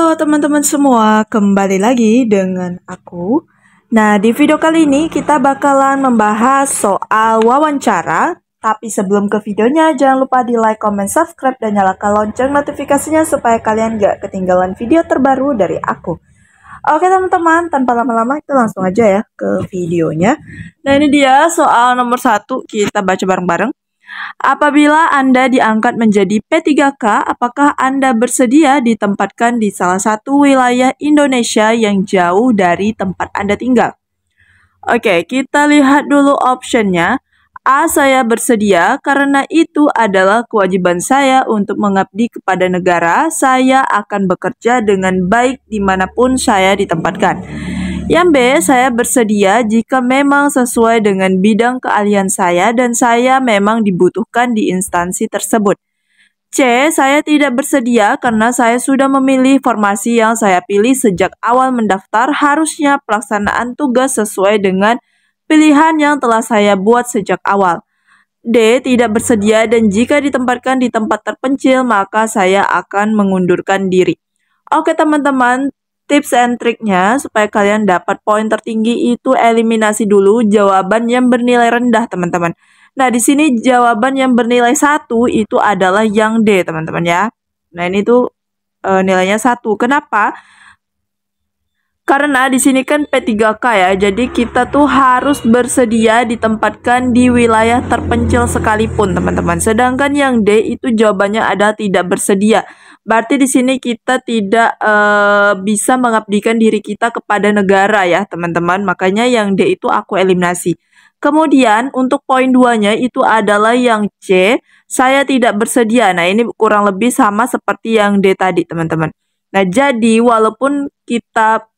Halo teman-teman semua, kembali lagi dengan aku. Nah, di video kali ini kita bakalan membahas soal wawancara. Tapi sebelum ke videonya, jangan lupa di like, comment, subscribe, dan nyalakan lonceng notifikasinya supaya kalian gak ketinggalan video terbaru dari aku. Oke teman-teman, tanpa lama-lama kita langsung aja ya ke videonya. Nah, ini dia soal nomor 1, kita baca bareng-bareng. Apabila Anda diangkat menjadi P3K, apakah Anda bersedia ditempatkan di salah satu wilayah Indonesia yang jauh dari tempat Anda tinggal? Oke, kita lihat dulu optionnya. A. Saya bersedia karena itu adalah kewajiban saya untuk mengabdi kepada negara. Saya akan bekerja dengan baik dimanapun saya ditempatkan. Yang B, saya bersedia jika memang sesuai dengan bidang keahlian saya dan saya memang dibutuhkan di instansi tersebut. C, saya tidak bersedia karena saya sudah memilih formasi yang saya pilih sejak awal mendaftar. Harusnya pelaksanaan tugas sesuai dengan pilihan yang telah saya buat sejak awal. D, tidak bersedia dan jika ditempatkan di tempat terpencil maka saya akan mengundurkan diri. Oke teman-teman, tips and triknya supaya kalian dapat poin tertinggi itu eliminasi dulu jawaban yang bernilai rendah teman-teman. Nah di sini jawaban yang bernilai 1 itu adalah yang D teman-teman ya. Nah ini tuh nilainya 1. Kenapa? Karena di sini kan P3K ya, jadi kita tuh harus bersedia ditempatkan di wilayah terpencil sekalipun teman-teman. Sedangkan yang D itu jawabannya ada tidak bersedia. Berarti di sini kita tidak bisa mengabdikan diri kita kepada negara ya teman-teman. Makanya yang D itu aku eliminasi. Kemudian untuk poin 2-nya itu adalah yang C, saya tidak bersedia. Nah ini kurang lebih sama seperti yang D tadi teman-teman. Nah jadi walaupun kita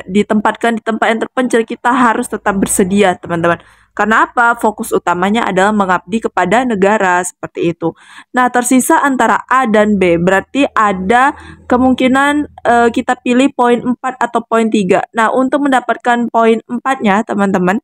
ditempatkan di tempat yang terpencil, kita harus tetap bersedia teman-teman. Karena apa? Fokus utamanya adalah mengabdi kepada negara seperti itu. Nah tersisa antara A dan B, berarti ada kemungkinan kita pilih poin 4 atau poin 3. Nah untuk mendapatkan poin 4-nya teman-teman,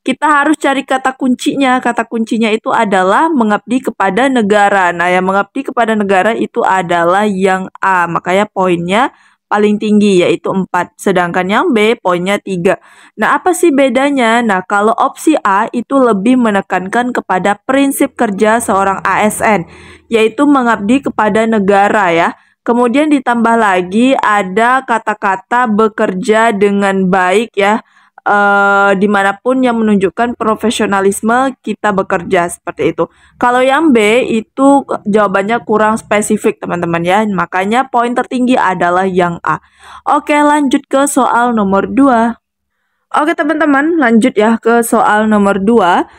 kita harus cari kata kuncinya. Kata kuncinya itu adalah mengabdi kepada negara. Nah, yang mengabdi kepada negara itu adalah yang A. Makanya poinnya paling tinggi yaitu 4. Sedangkan yang B poinnya 3. Nah, apa sih bedanya? Nah, kalau opsi A itu lebih menekankan kepada prinsip kerja seorang ASN, yaitu mengabdi kepada negara ya. Kemudian ditambah lagi ada kata-kata bekerja dengan baik ya. Dimanapun yang menunjukkan profesionalisme kita bekerja seperti itu. Kalau yang B itu jawabannya kurang spesifik teman-teman ya, makanya poin tertinggi adalah yang A. Oke lanjut ke soal nomor 2. Oke teman-teman lanjut ya ke soal nomor 2.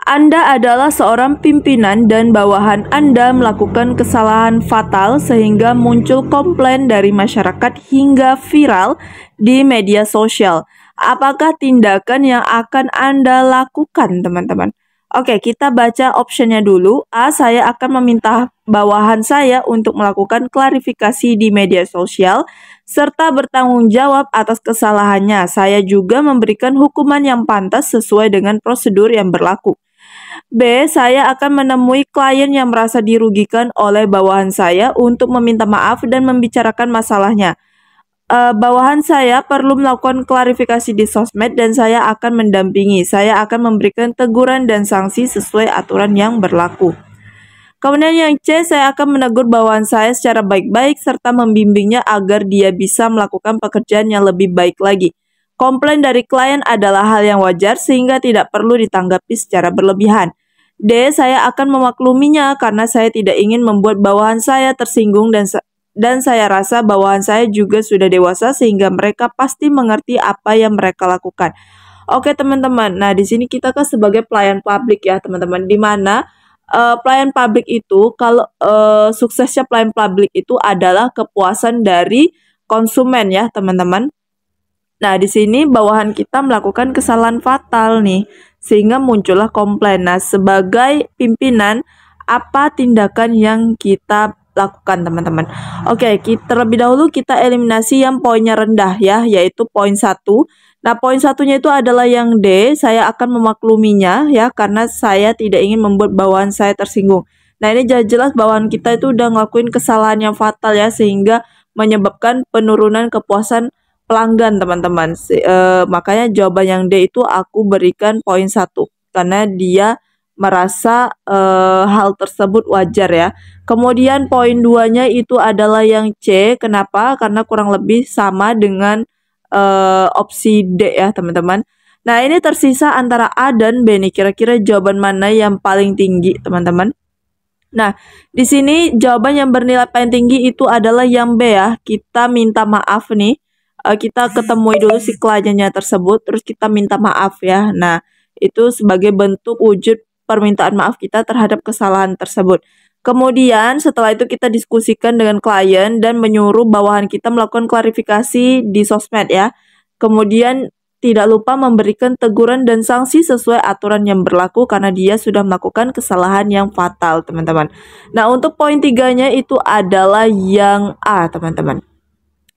Anda adalah seorang pimpinan dan bawahan Anda melakukan kesalahan fatal sehingga muncul komplain dari masyarakat hingga viral di media sosial. Apakah tindakan yang akan Anda lakukan, teman-teman? Oke, kita baca optionnya dulu. A, saya akan meminta bawahan saya untuk melakukan klarifikasi di media sosial, serta bertanggung jawab atas kesalahannya. Saya juga memberikan hukuman yang pantas sesuai dengan prosedur yang berlaku. B, saya akan menemui klien yang merasa dirugikan oleh bawahan saya untuk meminta maaf dan membicarakan masalahnya. Bawahan saya perlu melakukan klarifikasi di sosmed dan saya akan mendampingi. Saya akan memberikan teguran dan sanksi sesuai aturan yang berlaku. Kemudian yang C, saya akan menegur bawahan saya secara baik-baik serta membimbingnya agar dia bisa melakukan pekerjaan yang lebih baik lagi. Komplain dari klien adalah hal yang wajar sehingga tidak perlu ditanggapi secara berlebihan. D, saya akan memakluminya karena saya tidak ingin membuat bawahan saya tersinggung dan saya rasa bawahan saya juga sudah dewasa sehingga mereka pasti mengerti apa yang mereka lakukan. Oke teman-teman, nah di sini kita kan sebagai pelayan publik ya teman-teman, di mana pelayan publik itu kalau suksesnya pelayan publik itu adalah kepuasan dari konsumen ya teman-teman. Nah di sini bawahan kita melakukan kesalahan fatal nih sehingga muncullah komplain. Nah sebagai pimpinan apa tindakan yang kita lakukan teman-teman? Oke, terlebih dahulu kita eliminasi yang poinnya rendah ya, yaitu poin 1. Nah, poin satunya itu adalah yang D, saya akan memakluminya ya, karena saya tidak ingin membuat bawahan saya tersinggung. Nah, ini jelas bawahan kita itu udah ngelakuin kesalahan yang fatal ya, sehingga menyebabkan penurunan kepuasan pelanggan, teman-teman. Makanya jawaban yang D itu aku berikan poin 1 karena dia merasa hal tersebut wajar ya. Kemudian poin 2-nya itu adalah yang C. Kenapa? Karena kurang lebih sama dengan opsi D ya, teman-teman. Nah, ini tersisa antara A dan B nih. Kira-kira jawaban mana yang paling tinggi, teman-teman? Nah, di sini jawaban yang bernilai paling tinggi itu adalah yang B ya. Kita minta maaf nih. Kita ketemui dulu si kliennya tersebut, terus kita minta maaf ya. Nah, itu sebagai bentuk wujud permintaan maaf kita terhadap kesalahan tersebut. Kemudian setelah itu kita diskusikan dengan klien dan menyuruh bawahan kita melakukan klarifikasi di sosmed ya. Kemudian tidak lupa memberikan teguran dan sanksi sesuai aturan yang berlaku karena dia sudah melakukan kesalahan yang fatal, teman-teman. Nah, untuk poin 3-nya itu adalah yang A, teman-teman.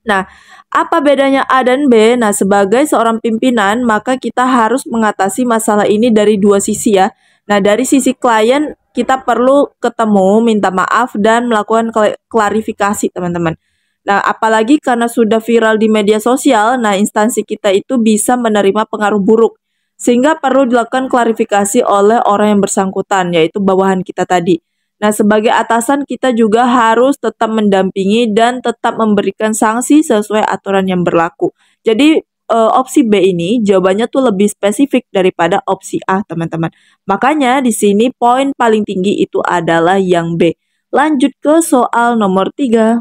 Nah, apa bedanya A dan B? Nah, sebagai seorang pimpinan, maka kita harus mengatasi masalah ini dari dua sisi ya. Nah, dari sisi klien, kita perlu ketemu, minta maaf, dan melakukan klarifikasi, teman-teman. Nah, apalagi karena sudah viral di media sosial, nah instansi kita itu bisa menerima pengaruh buruk. Sehingga perlu dilakukan klarifikasi oleh orang yang bersangkutan, yaitu bawahan kita tadi. Nah, sebagai atasan kita juga harus tetap mendampingi dan tetap memberikan sanksi sesuai aturan yang berlaku. Jadi, opsi B ini jawabannya tuh lebih spesifik daripada opsi A, teman-teman. Makanya di sini poin paling tinggi itu adalah yang B. Lanjut ke soal nomor 3.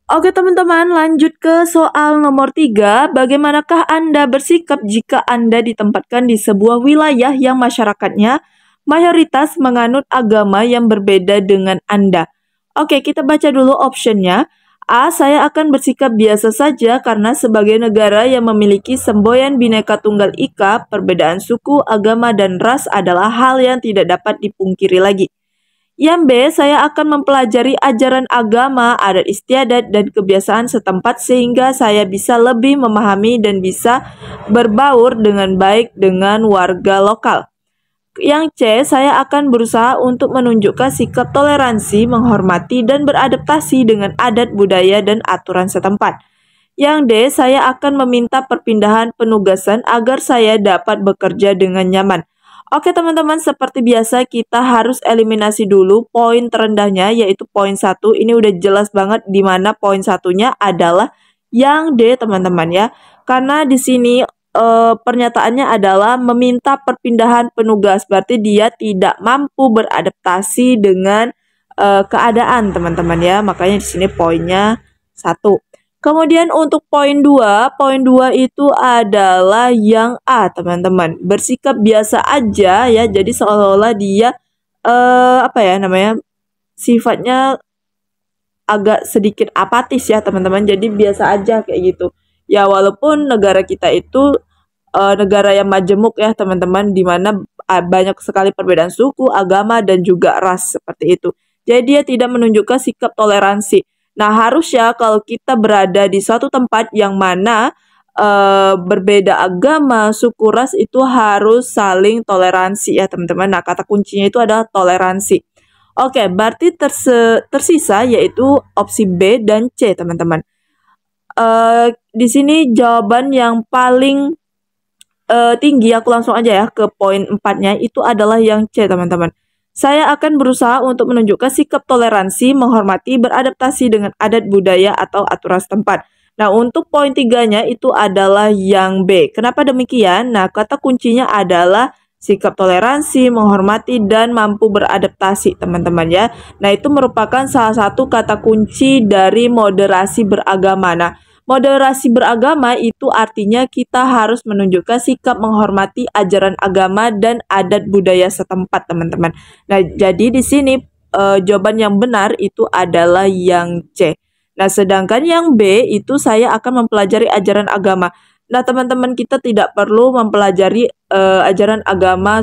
Oke teman-teman, lanjut ke soal nomor 3. Bagaimanakah Anda bersikap jika Anda ditempatkan di sebuah wilayah yang masyarakatnya mayoritas menganut agama yang berbeda dengan Anda? Oke, kita baca dulu optionnya. A. Saya akan bersikap biasa saja karena sebagai negara yang memiliki semboyan Bhinneka Tunggal Ika, perbedaan suku, agama, dan ras adalah hal yang tidak dapat dipungkiri lagi. Yang B, saya akan mempelajari ajaran agama, adat istiadat, dan kebiasaan setempat sehingga saya bisa lebih memahami dan bisa berbaur dengan baik dengan warga lokal. Yang C, saya akan berusaha untuk menunjukkan sikap toleransi, menghormati, dan beradaptasi dengan adat budaya dan aturan setempat. Yang D, saya akan meminta perpindahan penugasan agar saya dapat bekerja dengan nyaman. Oke teman-teman, seperti biasa kita harus eliminasi dulu poin terendahnya yaitu poin 1. Ini udah jelas banget di mana poin satunya adalah yang D, teman-teman ya. Karena di sini pernyataannya adalah meminta perpindahan penugas, berarti dia tidak mampu beradaptasi dengan keadaan, teman-teman ya. Makanya di sini poinnya 1. Kemudian untuk poin 2 itu adalah yang A, teman-teman. Bersikap biasa aja ya. Jadi seolah-olah dia apa ya namanya? Sifatnya agak sedikit apatis ya, teman-teman. Jadi biasa aja kayak gitu. Ya walaupun negara kita itu negara yang majemuk ya, teman-teman, di mana banyak sekali perbedaan suku, agama, dan juga ras seperti itu. Jadi dia tidak menunjukkan sikap toleransi. Nah, harusnya kalau kita berada di suatu tempat yang mana berbeda agama, suku, ras itu harus saling toleransi ya, teman-teman. Nah, kata kuncinya itu adalah toleransi. Oke, berarti tersisa yaitu opsi B dan C, teman-teman. Di sini jawaban yang paling tinggi, aku langsung aja ya ke poin 4-nya, itu adalah yang C, teman-teman. Saya akan berusaha untuk menunjukkan sikap toleransi, menghormati, beradaptasi dengan adat budaya atau aturan setempat. Nah, untuk poin 3-nya itu adalah yang B. Kenapa demikian? Nah, kata kuncinya adalah sikap toleransi, menghormati, dan mampu beradaptasi, teman-teman ya. Nah, itu merupakan salah satu kata kunci dari moderasi beragama. Nah, moderasi beragama itu artinya kita harus menunjukkan sikap menghormati ajaran agama dan adat budaya setempat, teman-teman. Nah, jadi di sini jawaban yang benar itu adalah yang C. Nah, sedangkan yang B itu saya akan mempelajari ajaran agama. Nah, teman-teman, kita tidak perlu mempelajari ajaran agama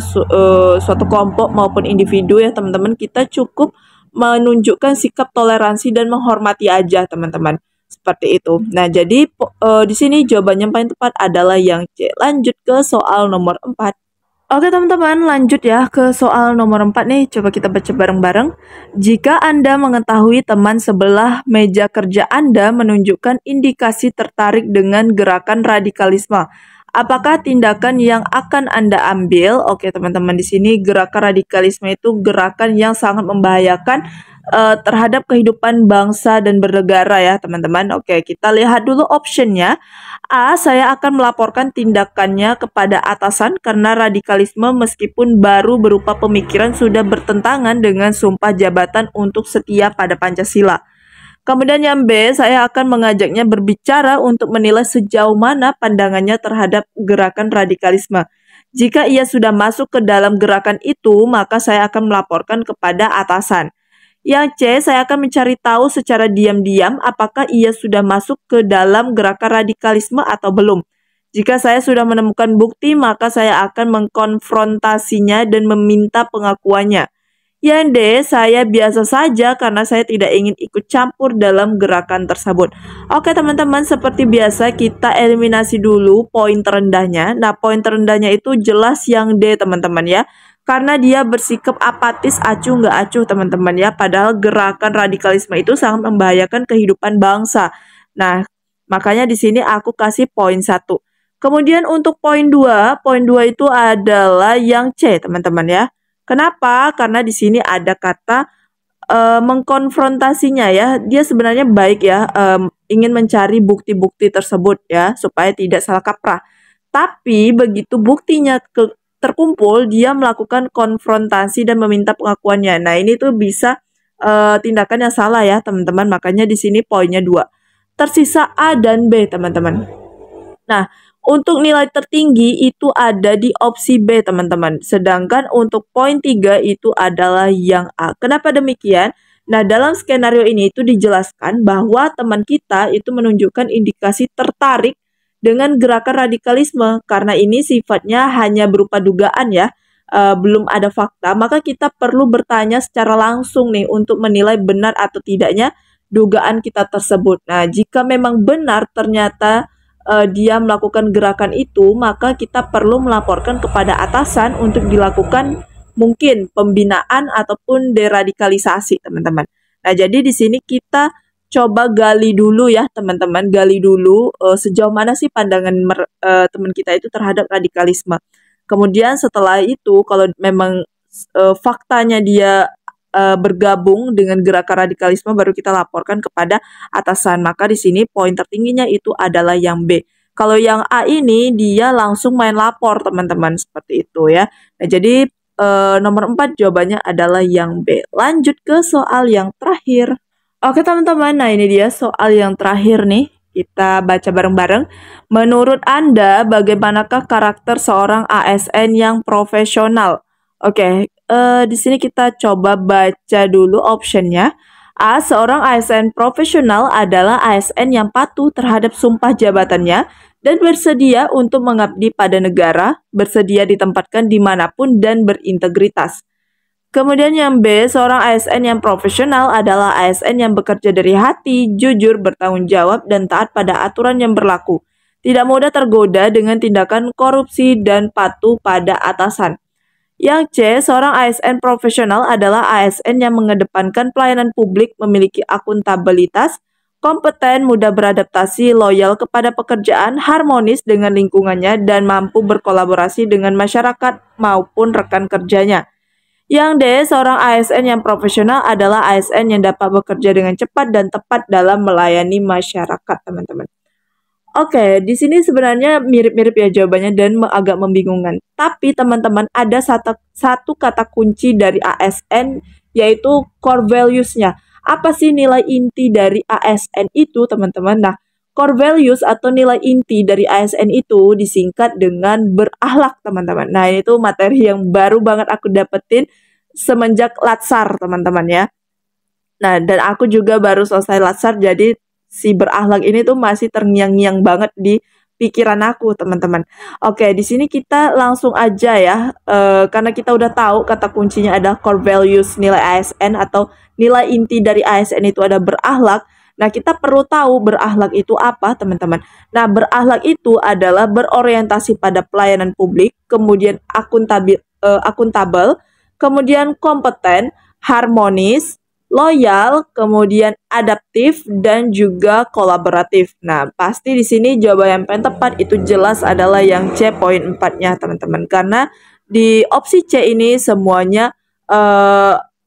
suatu kelompok maupun individu ya, teman-teman. Kita cukup menunjukkan sikap toleransi dan menghormati aja, teman-teman. Seperti itu. Nah, jadi di sini jawabannya yang paling tepat adalah yang C. Lanjut ke soal nomor 4. Oke teman-teman, lanjut ya ke soal nomor 4 nih. Coba kita baca bareng-bareng. Jika Anda mengetahui teman sebelah meja kerja Anda menunjukkan indikasi tertarik dengan gerakan radikalisme, apakah tindakan yang akan Anda ambil? Oke teman-teman, di sini gerakan radikalisme itu gerakan yang sangat membahayakan terhadap kehidupan bangsa dan bernegara ya teman-teman. Oke, kita lihat dulu optionnya. A. Saya akan melaporkan tindakannya kepada atasan karena radikalisme meskipun baru berupa pemikiran sudah bertentangan dengan sumpah jabatan untuk setia pada Pancasila. Kemudian yang B, saya akan mengajaknya berbicara untuk menilai sejauh mana pandangannya terhadap gerakan radikalisme. Jika ia sudah masuk ke dalam gerakan itu, maka saya akan melaporkan kepada atasan. Yang C, saya akan mencari tahu secara diam-diam apakah ia sudah masuk ke dalam gerakan radikalisme atau belum. Jika saya sudah menemukan bukti, maka saya akan mengkonfrontasinya dan meminta pengakuannya. Yang D, saya biasa saja karena saya tidak ingin ikut campur dalam gerakan tersebut. Oke teman-teman, seperti biasa kita eliminasi dulu poin terendahnya. Nah, poin terendahnya itu jelas yang D teman-teman ya. Karena dia bersikap apatis, acuh nggak acuh teman-teman ya. Padahal gerakan radikalisme itu sangat membahayakan kehidupan bangsa. Nah, makanya di sini aku kasih poin 1. Kemudian untuk poin 2 itu adalah yang C teman-teman ya. Kenapa? Karena di sini ada kata mengkonfrontasinya ya. Dia sebenarnya baik ya, ingin mencari bukti-bukti tersebut ya, supaya tidak salah kaprah. Tapi begitu buktinya terkumpul, dia melakukan konfrontasi dan meminta pengakuannya. Nah, ini tuh bisa tindakan yang salah ya, teman-teman. Makanya di sini poinnya 2. Tersisa A dan B, teman-teman. Nah, untuk nilai tertinggi itu ada di opsi B, teman-teman. Sedangkan untuk poin 3 itu adalah yang A. Kenapa demikian? Nah, dalam skenario ini itu dijelaskan bahwa teman kita itu menunjukkan indikasi tertarik dengan gerakan radikalisme. Karena ini sifatnya hanya berupa dugaan ya, belum ada fakta, maka kita perlu bertanya secara langsung nih untuk menilai benar atau tidaknya dugaan kita tersebut. Nah, jika memang benar ternyata dia melakukan gerakan itu, maka kita perlu melaporkan kepada atasan untuk dilakukan mungkin pembinaan ataupun deradikalisasi, teman-teman. Nah, jadi di sini kita coba gali dulu ya teman-teman, gali dulu sejauh mana sih pandangan teman kita itu terhadap radikalisme. Kemudian setelah itu kalau memang faktanya dia bergabung dengan gerakan radikalisme, baru kita laporkan kepada atasan. Maka di sini poin tertingginya itu adalah yang B. Kalau yang A ini dia langsung main lapor teman-teman, seperti itu ya. Nah, jadi nomor 4 jawabannya adalah yang B. Lanjut ke soal yang terakhir. Oke teman-teman, nah ini dia soal yang terakhir nih. Kita baca bareng-bareng. Menurut Anda, bagaimanakah karakter seorang ASN yang profesional? Oke, di sini kita coba baca dulu optionnya. A. Seorang ASN profesional adalah ASN yang patuh terhadap sumpah jabatannya dan bersedia untuk mengabdi pada negara, bersedia ditempatkan dimanapun dan berintegritas. Kemudian yang B, seorang ASN yang profesional adalah ASN yang bekerja dari hati, jujur, bertanggung jawab, dan taat pada aturan yang berlaku. Tidak mudah tergoda dengan tindakan korupsi dan patuh pada atasan. Yang C, seorang ASN profesional adalah ASN yang mengedepankan pelayanan publik, memiliki akuntabilitas, kompeten, mudah beradaptasi, loyal kepada pekerjaan, harmonis dengan lingkungannya, dan mampu berkolaborasi dengan masyarakat maupun rekan kerjanya. Yang D, seorang ASN yang profesional adalah ASN yang dapat bekerja dengan cepat dan tepat dalam melayani masyarakat, teman-teman. Oke, di sini sebenarnya mirip-mirip ya jawabannya dan agak membingungkan. Tapi teman-teman ada satu kata kunci dari ASN yaitu core values-nya. Apa sih nilai inti dari ASN itu, teman-teman? Nah, core values atau nilai inti dari ASN itu disingkat dengan berakhlak, teman-teman. Nah, ini tuh materi yang baru banget aku dapetin semenjak Latsar, teman-teman ya. Nah, dan aku juga baru selesai Latsar, jadi si berakhlak ini tuh masih terngiang-ngiang banget di pikiran aku, teman-teman. Oke, di sini kita langsung aja ya, karena kita udah tahu kata kuncinya adalah core values nilai ASN atau nilai inti dari ASN itu ada berakhlak. Nah, kita perlu tahu berakhlak itu apa, teman-teman. Nah, berakhlak itu adalah berorientasi pada pelayanan publik, kemudian akuntabel, kemudian kompeten, harmonis, loyal, kemudian adaptif, dan juga kolaboratif. Nah, pasti di sini jawaban yang paling tepat itu jelas adalah yang C, poin 4-nya, teman-teman. Karena di opsi C ini semuanya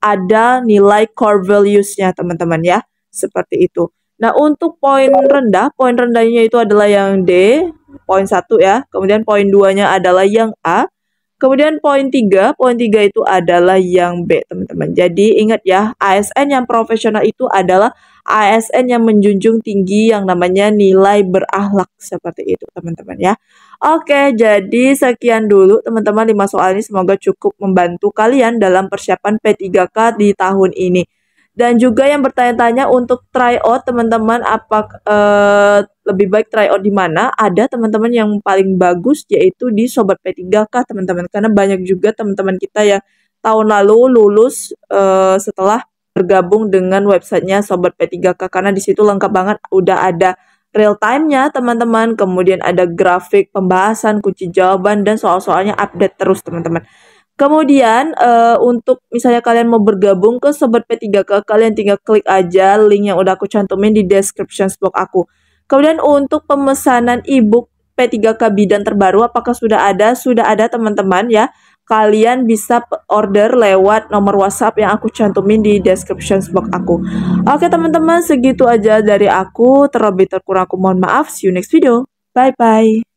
ada nilai core values-nya, teman-teman ya. Seperti itu. Nah, untuk poin rendahnya itu adalah yang D, poin 1 ya. Kemudian poin 2-nya adalah yang A. Kemudian poin 3 itu adalah yang B, teman-teman. Jadi ingat ya, ASN yang profesional itu adalah ASN yang menjunjung tinggi yang namanya nilai berakhlak, seperti itu, teman-teman ya. Oke, jadi sekian dulu teman-teman 5 soal ini, semoga cukup membantu kalian dalam persiapan P3K di tahun ini. Dan juga yang bertanya-tanya untuk tryout, teman-teman, lebih baik tryout di mana? Ada teman-teman yang paling bagus yaitu di Sobat P3K, teman-teman. Karena banyak juga teman-teman kita yang tahun lalu lulus setelah bergabung dengan websitenya Sobat P3K. Karena di situ lengkap banget, udah ada real time-nya, teman-teman. Kemudian ada grafik, pembahasan, kunci jawaban, dan soal-soalnya update terus, teman-teman. Kemudian untuk misalnya kalian mau bergabung ke Sobat P3K, kalian tinggal klik aja link yang udah aku cantumin di description box aku. Kemudian untuk pemesanan ebook P3K Bidan terbaru, apakah sudah ada? Sudah ada, teman-teman ya. Kalian bisa order lewat nomor WhatsApp yang aku cantumin di description box aku. Oke teman-teman, segitu aja dari aku. Terlebih terkurang aku mohon maaf. See you next video. Bye-bye.